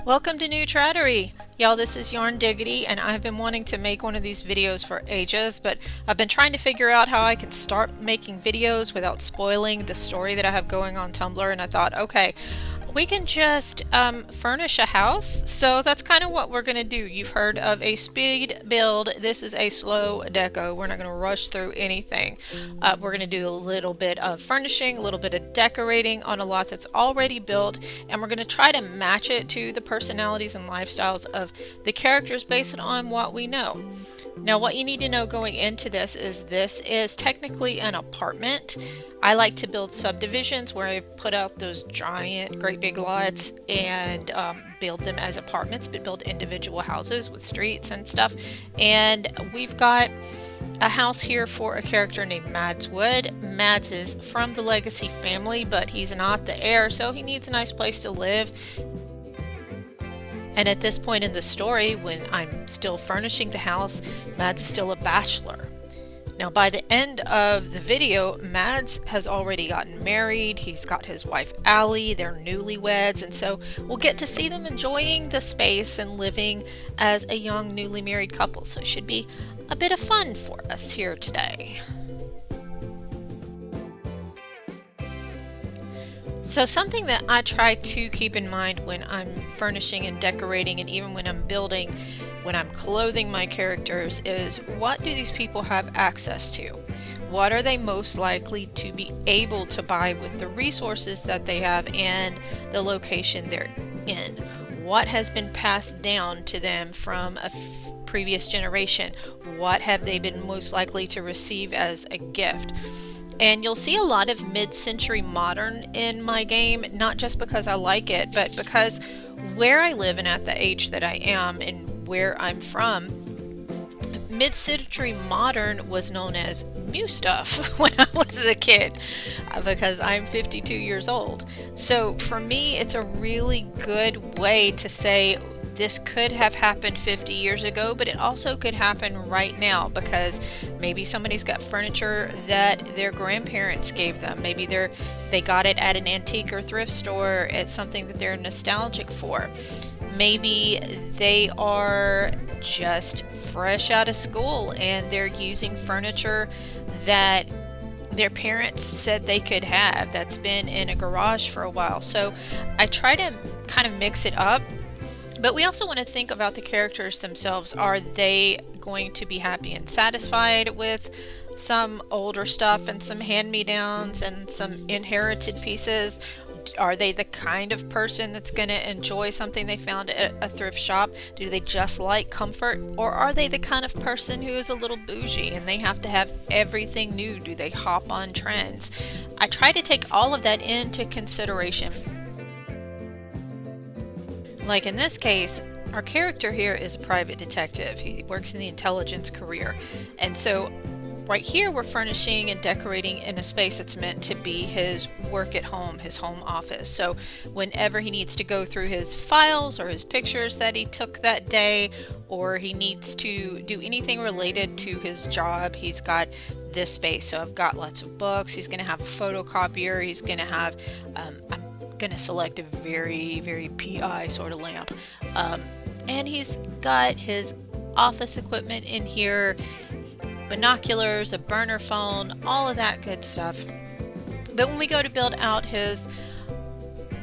Welcome to New Trattery! Y'all, this is Yarn Diggity, and I've been wanting to make one of these videos for ages, but I've been trying to figure out how I could start making videos without spoiling the story that I have going on Tumblr, and I thought, okay, we can just furnish a house. So that's kind of what we're going to do. You've heard of a speed build. This is a slow deco. We're not going to rush through anything. We're going to do a little bit of furnishing, a little bit of decorating on a lot that's already built, and we're going to try to match it to the personalities and lifestyles of the characters based on what we know. Now, what you need to know going into this is technically an apartment. I like to build subdivisions where I put out those giant, great big lots and build them as apartments, but build individual houses with streets and stuff. And we've got a house here for a character named Mads Wood. Mads is from the Legacy family, but he's not the heir, so he needs a nice place to live. And at this point in the story, when I'm still furnishing the house, Mads is still a bachelor. Now, by the end of the video, Mads has already gotten married. He's got his wife Allie. They're newlyweds, and so we'll get to see them enjoying the space and living as a young newly married couple. So it should be a bit of fun for us here today. So something that I try to keep in mind when I'm furnishing and decorating, and even when I'm building, when I'm clothing my characters, is what do these people have access to? What are they most likely to be able to buy with the resources that they have and the location they're in? What has been passed down to them from a previous generation? What have they been most likely to receive as a gift? And you'll see a lot of mid-century modern in my game, not just because I like it, but because where I live and at the age that I am and where I'm from, mid-century modern was known as new stuff when I was a kid, because I'm 52 years old. So for me, it's a really good way to say this could have happened 50 years ago, but it also could happen right now, because maybe somebody's got furniture that their grandparents gave them. Maybe they got it at an antique or thrift store. It's something that they're nostalgic for. Maybe they are just fresh out of school and they're using furniture that their parents said they could have that's been in a garage for a while. So I try to kind of mix it up. But we also want to think about the characters themselves. Are they going to be happy and satisfied with some older stuff and some hand-me-downs and some inherited pieces? Are they the kind of person that's going to enjoy something they found at a thrift shop? Do they just like comfort? Or are they the kind of person who is a little bougie and they have to have everything new? Do they hop on trends? I try to take all of that into consideration. Like in this case, our character here is a private detective. He works in the intelligence career. And so right here we're furnishing and decorating in a space that's meant to be his work at home, his home office. So whenever he needs to go through his files or his pictures that he took that day, or he needs to do anything related to his job, he's got this space. So I've got lots of books. He's going to have a photocopier. He's going to have, I'm going to select a very, very PI sort of lamp. And he's got his office equipment in here, binoculars, a burner phone, all of that good stuff. But when we go to build out his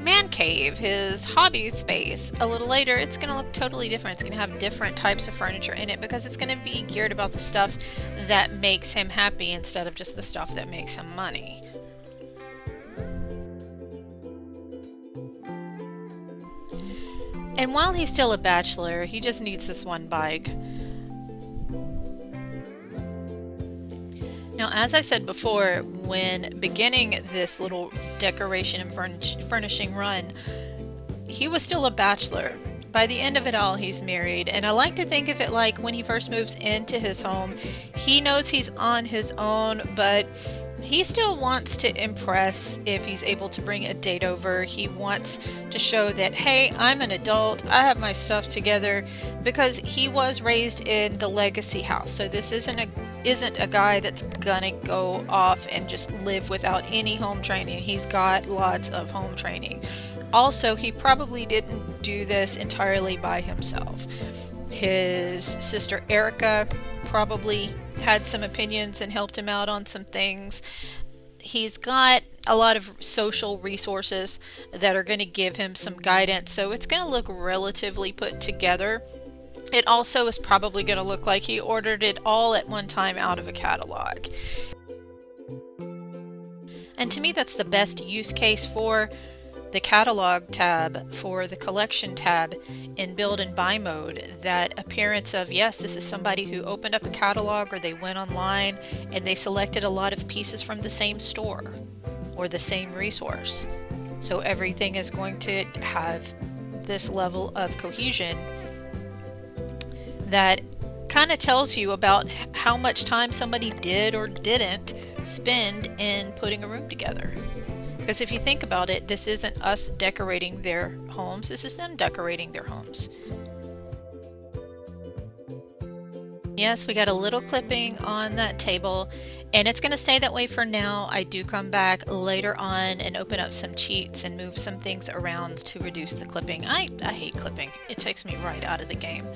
man cave, his hobby space, a little later, it's going to look totally different. It's going to have different types of furniture in it because it's going to be geared about the stuff that makes him happy instead of just the stuff that makes him money. And while he's still a bachelor, he just needs this one bike. Now, as I said before, when beginning this little decoration and furnishing run, he was still a bachelor. By the end of it all, he's married, and I like to think of it like when he first moves into his home, he knows he's on his own, but he still wants to impress if he's able to bring a date over. He wants to show that, hey, I'm an adult, I have my stuff together, because he was raised in the Legacy house. So this isn't a guy that's gonna go off and just live without any home training. He's got lots of home training. Also, he probably didn't do this entirely by himself. His sister Erica probably had some opinions and helped him out on some things. He's got a lot of social resources that are going to give him some guidance, so it's going to look relatively put together. It also is probably going to look like he ordered it all at one time out of a catalog. And to me, that's the best use case for the catalog tab, for the collection tab in build and buy mode. That appearance of, yes, this is somebody who opened up a catalog, or they went online and they selected a lot of pieces from the same store or the same resource. So everything is going to have this level of cohesion that kind of tells you about how much time somebody did or didn't spend in putting a room together. Because if you think about it, this isn't us decorating their homes, this is them decorating their homes. Yes, we got a little clipping on that table, and it's going to stay that way for now. I do come back later on and open up some cheats and move some things around to reduce the clipping. I hate clipping. It takes me right out of the game.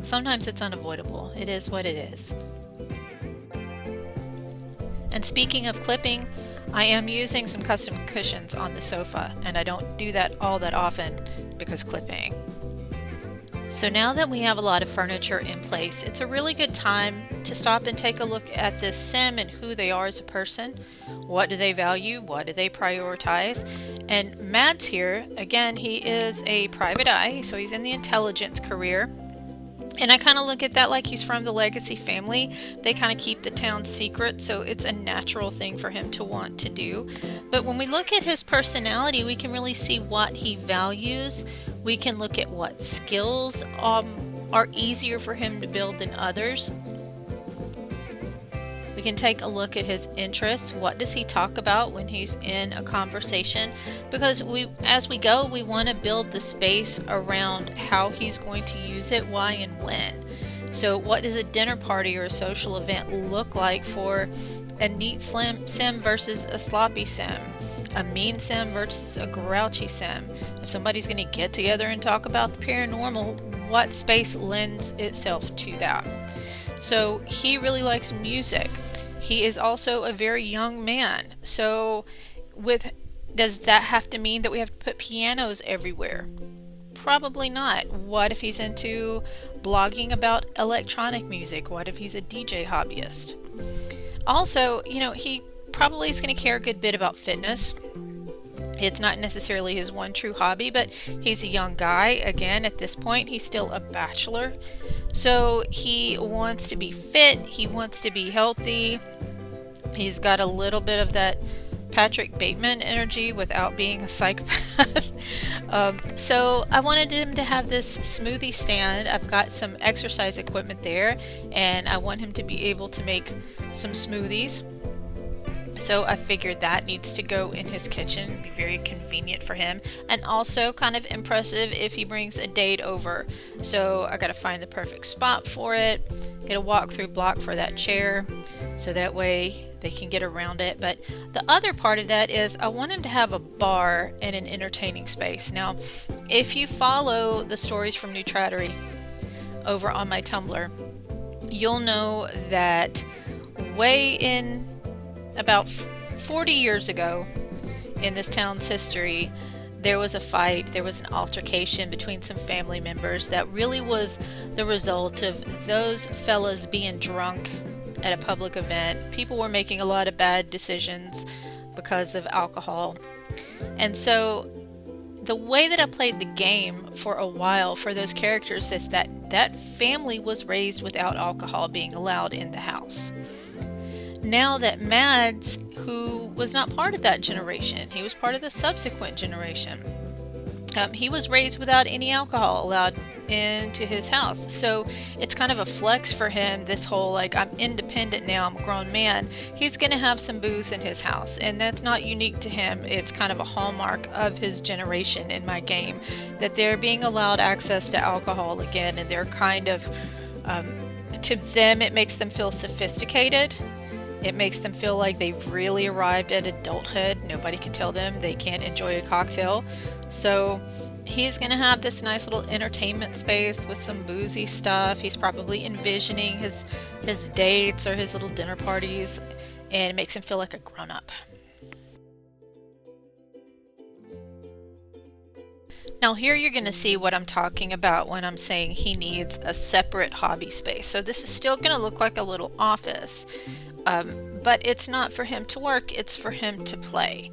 Sometimes it's unavoidable. It is what it is. And speaking of clipping, I am using some custom cushions on the sofa, and I don't do that all that often because clipping. So now that we have a lot of furniture in place, it's a really good time to stop and take a look at this sim and who they are as a person. What do they value? What do they prioritize? And Mads here, again, he is a private eye, so he's in the intelligence career. And I kind of look at that like he's from the Legacy family. They kind of keep the town secret, so it's a natural thing for him to want to do. But when we look at his personality, we can really see what he values. We can look at what skills are easier for him to build than others. We can take a look at his interests. What does he talk about when he's in a conversation? Because as we go, we want to build the space around how he's going to use it, why and when. So what does a dinner party or a social event look like for a neat sim versus a sloppy sim? A mean sim versus a grouchy sim? If somebody's going to get together and talk about the paranormal, what space lends itself to that? So he really likes music. He is also a very young man. So does that have to mean that we have to put pianos everywhere? Probably not. What if he's into blogging about electronic music? What if he's a DJ hobbyist? Also, he probably is going to care a good bit about fitness. It's not necessarily his one true hobby, but he's a young guy. Again, at this point, he's still a bachelor. So he wants to be fit. He wants to be healthy. He's got a little bit of that Patrick Bateman energy without being a psychopath. So I wanted him to have this smoothie stand. I've got some exercise equipment there, and I want him to be able to make some smoothies. So I figured that needs to go in his kitchen. It'd be very convenient for him, and also kind of impressive if he brings a date over. So I got to find the perfect spot for it, get a walk-through block for that chair, so that way they can get around it. But the other part of that is I want him to have a bar and an entertaining space. Now, if you follow the stories from New Trattery over on my Tumblr, you'll know that way in about 40 years ago in this town's history, there was a fight, there was an altercation between some family members that really was the result of those fellas being drunk at a public event. People were making a lot of bad decisions because of alcohol. And so the way that I played the game for a while for those characters is that family was raised without alcohol being allowed in the house. Now that Mads, who was not part of that generation, he was part of the subsequent generation, he was raised without any alcohol allowed into his house. So it's kind of a flex for him, this whole like, I'm independent now, I'm a grown man. He's going to have some booze in his house, and that's not unique to him. It's kind of a hallmark of his generation in my game, that they're being allowed access to alcohol again, and they're kind of, to them, it makes them feel sophisticated. It makes them feel like they've really arrived at adulthood. Nobody can tell them they can't enjoy a cocktail. So he's going to have this nice little entertainment space with some boozy stuff. He's probably envisioning his dates or his little dinner parties, and it makes him feel like a grown-up. Now here you're going to see what I'm talking about when I'm saying he needs a separate hobby space. So this is still going to look like a little office, but it's not for him to work, it's for him to play.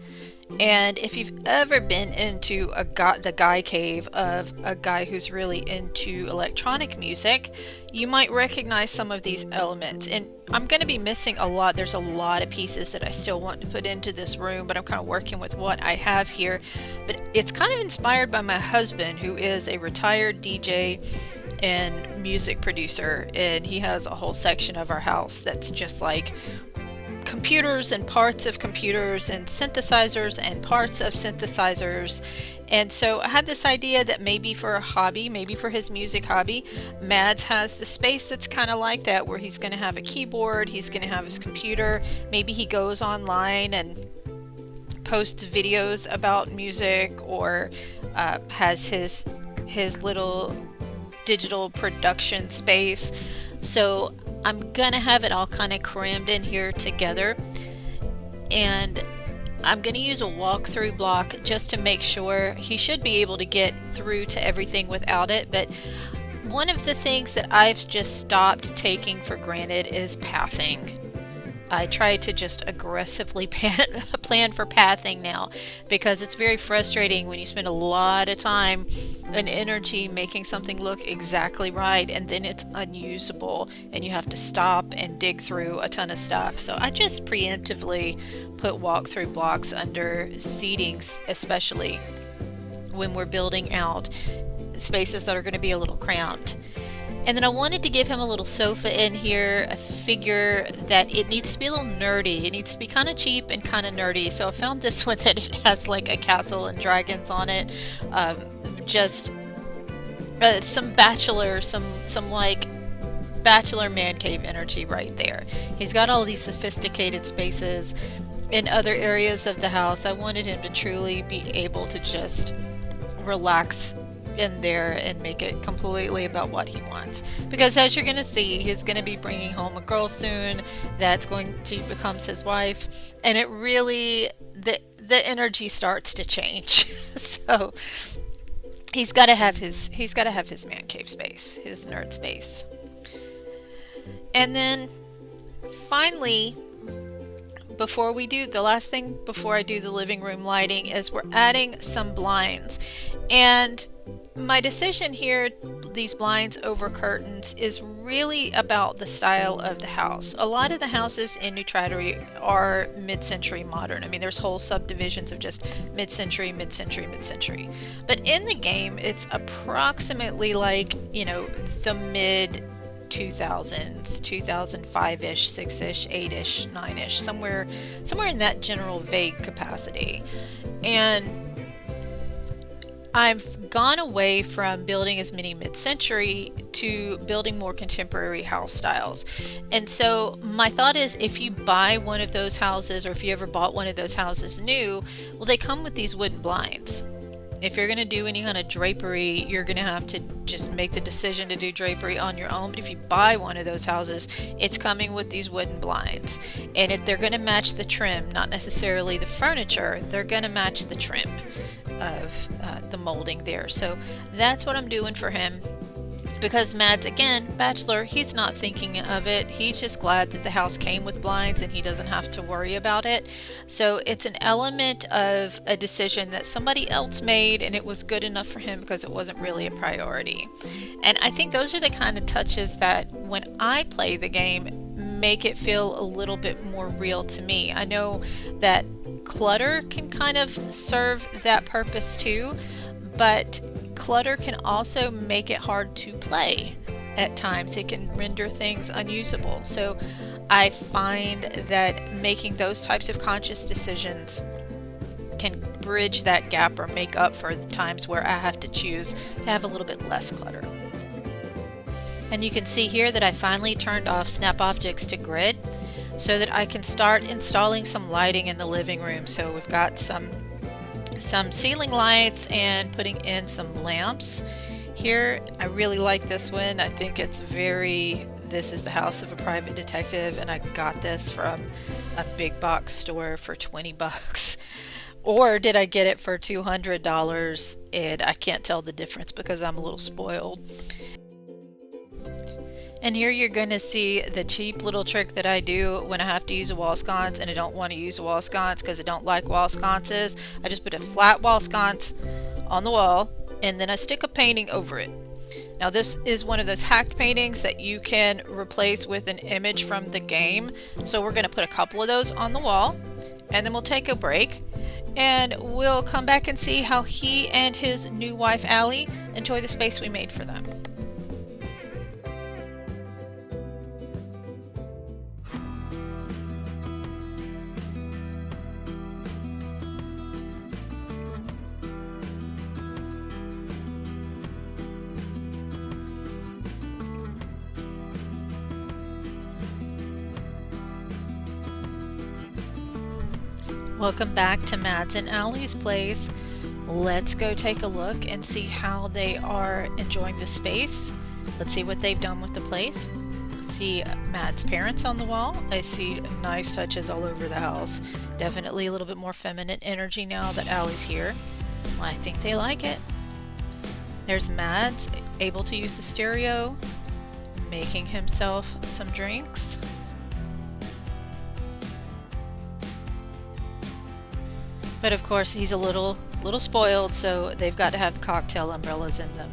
And if you've ever been into the guy cave of a guy who's really into electronic music, you might recognize some of these elements. And I'm going to be missing a lot. There's a lot of pieces that I still want to put into this room, but I'm kind of working with what I have here. But it's kind of inspired by my husband, who is a retired DJ and music producer, and he has a whole section of our house that's just like computers and parts of computers and synthesizers and parts of synthesizers. And so I had this idea that maybe for a hobby, maybe for his music hobby, Mads has the space that's kind of like that, where he's going to have a keyboard, he's going to have his computer, maybe he goes online and posts videos about music, or has his little digital production space. So I'm gonna have it all kind of crammed in here together, and I'm gonna use a walkthrough block just to make sure he should be able to get through to everything without it. But one of the things that I've just stopped taking for granted is pathing. I try to just aggressively plan for pathing now, because it's very frustrating when you spend a lot of time and energy making something look exactly right, and then it's unusable and you have to stop and dig through a ton of stuff. So I just preemptively put walkthrough blocks under seatings, especially when we're building out spaces that are going to be a little cramped. And then I wanted to give him a little sofa in here. I figure that it needs to be a little nerdy. It needs to be kind of cheap and kind of nerdy. So I found this one that it has like a castle and dragons on it. Some Bachelor, some like Bachelor man cave energy right there. He's got all these sophisticated spaces in other areas of the house. I wanted him to truly be able to just relax in there and make it completely about what he wants, because as you're going to see, he's going to be bringing home a girl soon that's going to become his wife, and it really, the energy starts to change. So he's got to have his man cave space, his nerd space. And then finally, before I do the living room lighting, is we're adding some blinds. And my decision here, these blinds over curtains, is really about the style of the house. A lot of the houses in Newlywed are mid-century modern. I mean, there's whole subdivisions of just mid-century, mid-century, mid-century. But in the game, it's approximately like, the mid 2000s, 2005-ish, 6-ish, 8-ish, 9-ish, somewhere in that general vague capacity. And I've gone away from building as many mid-century to building more contemporary house styles. And so my thought is, if you buy one of those houses, or if you ever bought one of those houses new, well, they come with these wooden blinds. If you're going to do any kind of drapery, you're going to have to just make the decision to do drapery on your own. But if you buy one of those houses, it's coming with these wooden blinds. And they're going to match the trim, not necessarily the furniture. They're going to match the trim of the molding there. So that's what I'm doing for him. Because Mads, again, Bachelor, he's not thinking of it. He's just glad that the house came with blinds and he doesn't have to worry about it. So it's an element of a decision that somebody else made, and it was good enough for him because it wasn't really a priority. And I think those are the kind of touches that, when I play the game, make it feel a little bit more real to me. I know that clutter can kind of serve that purpose too, but clutter can also make it hard to play at times. It can render things unusable. So I find that making those types of conscious decisions can bridge that gap or make up for the times where I have to choose to have a little bit less clutter. And you can see here that I finally turned off Snap Objects to Grid. so that I can start installing some lighting in the living room. So we've got some ceiling lights and putting in some lamps here. I really like this one. I think it's this is the house of a private detective, and I got this from a big box store for 20 bucks. Or did I get it for $200? And I can't tell the difference because I'm a little spoiled. And here you're going to see the cheap little trick that I do when I have to use a wall sconce and I don't want to use a wall sconce because I don't like wall sconces. I just put a flat wall sconce on the wall and then I stick a painting over it. Now this is one of those hacked paintings that you can replace with an image from the game. So we're going to put a couple of those on the wall and then we'll take a break and we'll come back and see how he and his new wife Allie enjoy the space we made for them. Welcome back to Mads and Allie's place. Let's go take a look and see how they are enjoying the space. Let's see what they've done with the place. I see Mads' parents on the wall. I see nice touches all over the house. Definitely a little bit more feminine energy now that Allie's here. Well, I think they like it. There's Mads, able to use the stereo, making himself some drinks. But of course he's a little spoiled, so they've got to have the cocktail umbrellas in them.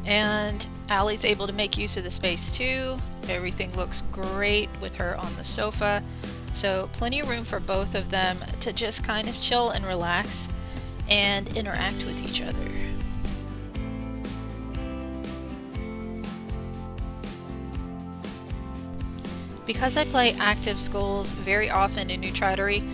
And Allie's able to make use of the space too. Everything looks great with her on the sofa. So plenty of room for both of them to just kind of chill and relax and interact with each other. Because I play active schools very often in Newlywed,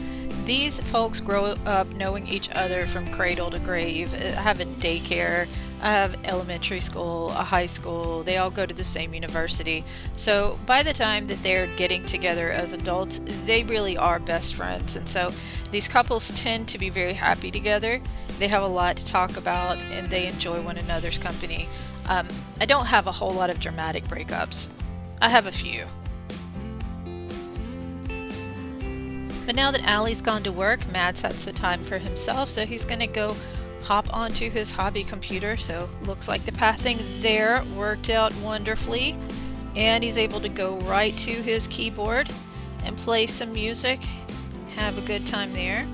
these folks grow up knowing each other from cradle to grave. I have a daycare, I have elementary school, a high school, they all go to the same university. So by the time that they're getting together as adults, they really are best friends. And so these couples tend to be very happy together. They have a lot to talk about and they enjoy one another's company. I don't have a whole lot of dramatic breakups. I have a few. But now that Allie's gone to work, Mads had some time for himself, so he's going to go hop onto his hobby computer. So looks like the pathing there worked out wonderfully, and he's able to go right to his keyboard and play some music, have a good time there.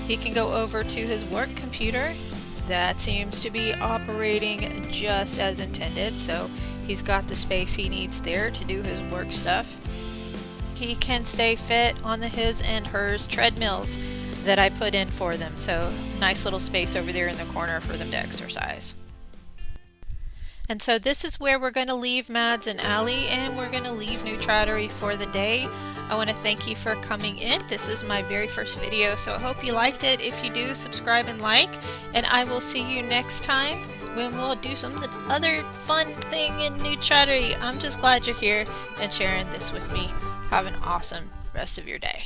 He can go over to his work computer. That seems to be operating just as intended, so he's got the space he needs there to do his work stuff. He can stay fit on the his and hers treadmills that I put in for them. So nice little space over there in the corner for them to exercise. And so this is where we're going to leave Mads and Allie, and we're going to leave Newlywed for the day. I want to thank you for coming in. This is my very first video, so I hope you liked it. If you do, subscribe and like, and I will see you next time when we'll do some other fun thing in Newlywed. I'm just glad you're here and sharing this with me. Have an awesome rest of your day.